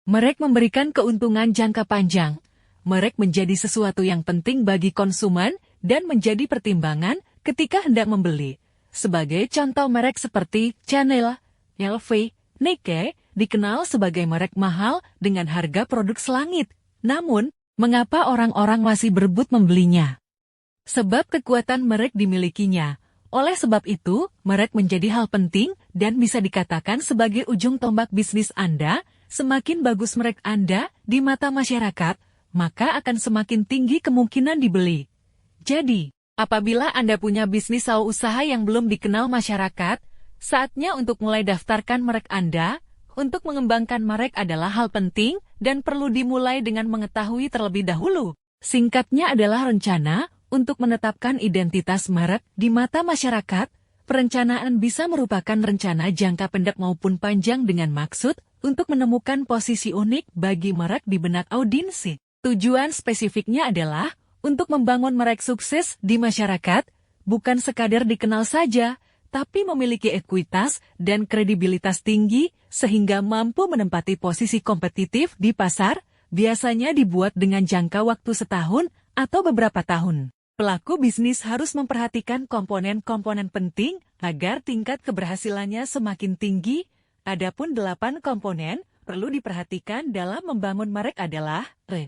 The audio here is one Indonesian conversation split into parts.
Merek memberikan keuntungan jangka panjang. Merek menjadi sesuatu yang penting bagi konsumen dan menjadi pertimbangan ketika hendak membeli. Sebagai contoh merek seperti Chanel, LV, Nike, dikenal sebagai merek mahal dengan harga produk selangit. Namun, mengapa orang-orang masih berebut membelinya? Sebab kekuatan merek dimilikinya. Oleh sebab itu, merek menjadi hal penting dan bisa dikatakan sebagai ujung tombak bisnis Anda. Semakin bagus merek Anda di mata masyarakat, maka akan semakin tinggi kemungkinan dibeli. Jadi, apabila Anda punya bisnis atau usaha yang belum dikenal masyarakat, saatnya untuk mulai daftarkan merek Anda. Untuk mengembangkan merek adalah hal penting dan perlu dimulai dengan mengetahui terlebih dahulu. Singkatnya adalah rencana. Untuk menetapkan identitas merek di mata masyarakat, perencanaan bisa merupakan rencana jangka pendek maupun panjang dengan maksud untuk menemukan posisi unik bagi merek di benak audiens. Tujuan spesifiknya adalah untuk membangun merek sukses di masyarakat, bukan sekadar dikenal saja, tapi memiliki ekuitas dan kredibilitas tinggi sehingga mampu menempati posisi kompetitif di pasar, biasanya dibuat dengan jangka waktu setahun atau beberapa tahun. Pelaku bisnis harus memperhatikan komponen-komponen penting agar tingkat keberhasilannya semakin tinggi. Adapun 8 komponen perlu diperhatikan dalam membangun merek adalah 1.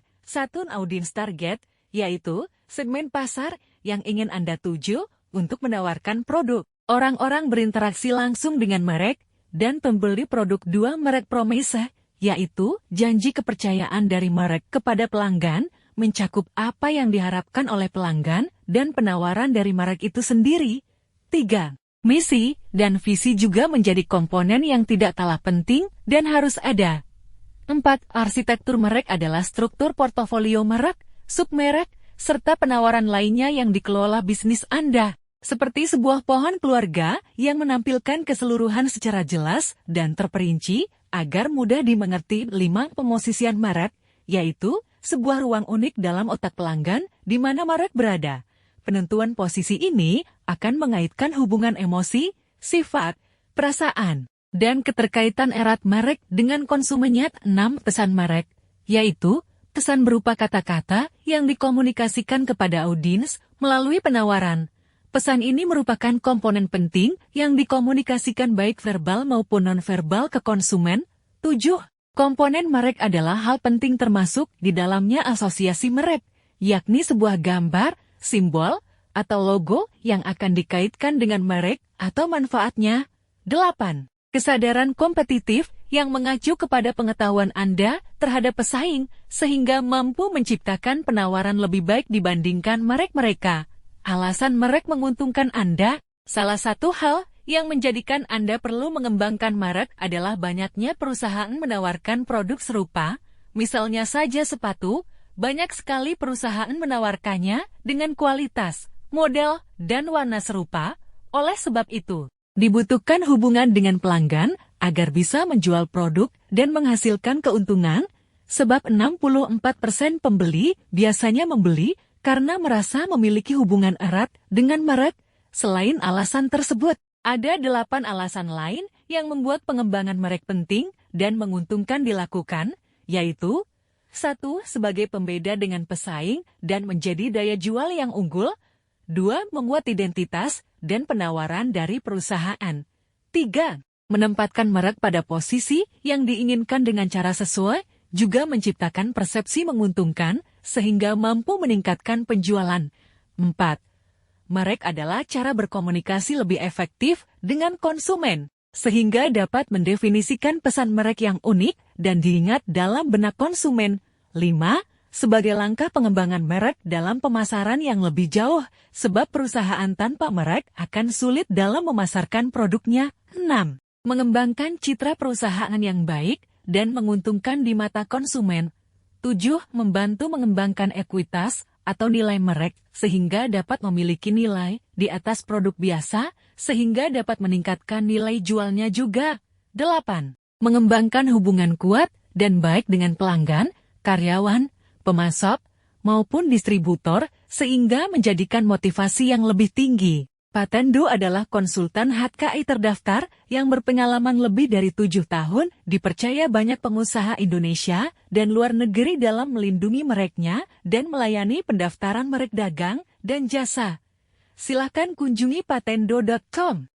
Audience target, yaitu segmen pasar yang ingin Anda tuju untuk menawarkan produk. Orang-orang berinteraksi langsung dengan merek dan pembeli produk. 2. Merek promise, yaitu janji kepercayaan dari merek kepada pelanggan, mencakup apa yang diharapkan oleh pelanggan dan penawaran dari merek itu sendiri. 3. Misi dan visi juga menjadi komponen yang tidak kalah penting dan harus ada. 4. Arsitektur merek adalah struktur portofolio merek, submerek, serta penawaran lainnya yang dikelola bisnis Anda. Seperti sebuah pohon keluarga yang menampilkan keseluruhan secara jelas dan terperinci agar mudah dimengerti. 5. Pemosisian merek, yaitu sebuah ruang unik dalam otak pelanggan di mana merek berada. Penentuan posisi ini akan mengaitkan hubungan emosi, sifat, perasaan, dan keterkaitan erat merek dengan konsumennya. 6. Pesan merek, yaitu pesan berupa kata-kata yang dikomunikasikan kepada audiens melalui penawaran. Pesan ini merupakan komponen penting yang dikomunikasikan baik verbal maupun nonverbal ke konsumen. 7. Komponen merek adalah hal penting termasuk di dalamnya asosiasi merek, yakni sebuah gambar, simbol, atau logo yang akan dikaitkan dengan merek atau manfaatnya. 8. Kesadaran kompetitif yang mengacu kepada pengetahuan Anda terhadap pesaing sehingga mampu menciptakan penawaran lebih baik dibandingkan merek mereka. Alasan merek menguntungkan Anda, salah satu hal yang menjadikan Anda perlu mengembangkan merek adalah banyaknya perusahaan menawarkan produk serupa, misalnya saja sepatu, banyak sekali perusahaan menawarkannya dengan kualitas, model, dan warna serupa. Oleh sebab itu, dibutuhkan hubungan dengan pelanggan agar bisa menjual produk dan menghasilkan keuntungan, sebab 64% pembeli biasanya membeli karena merasa memiliki hubungan erat dengan merek. Selain alasan tersebut, ada 8 alasan lain yang membuat pengembangan merek penting dan menguntungkan dilakukan, yaitu 1. Sebagai pembeda dengan pesaing dan menjadi daya jual yang unggul. 2. Menguat identitas dan penawaran dari perusahaan. 3. Menempatkan merek pada posisi yang diinginkan dengan cara sesuai, juga menciptakan persepsi menguntungkan sehingga mampu meningkatkan penjualan. 4. Merek adalah cara berkomunikasi lebih efektif dengan konsumen, sehingga dapat mendefinisikan pesan merek yang unik dan diingat dalam benak konsumen. 5. Sebagai langkah pengembangan merek dalam pemasaran yang lebih jauh, sebab perusahaan tanpa merek akan sulit dalam memasarkan produknya. 6. Mengembangkan citra perusahaan yang baik dan menguntungkan di mata konsumen. 7. Membantu mengembangkan ekuitas atau nilai merek, sehingga dapat memiliki nilai di atas produk biasa, sehingga dapat meningkatkan nilai jualnya juga. 8. Mengembangkan hubungan kuat dan baik dengan pelanggan, karyawan, pemasok, maupun distributor, sehingga menjadikan motivasi yang lebih tinggi. Patendo adalah konsultan HKI terdaftar yang berpengalaman lebih dari 7 tahun, dipercaya banyak pengusaha Indonesia dan luar negeri dalam melindungi mereknya dan melayani pendaftaran merek dagang dan jasa. Silakan kunjungi patendo.com.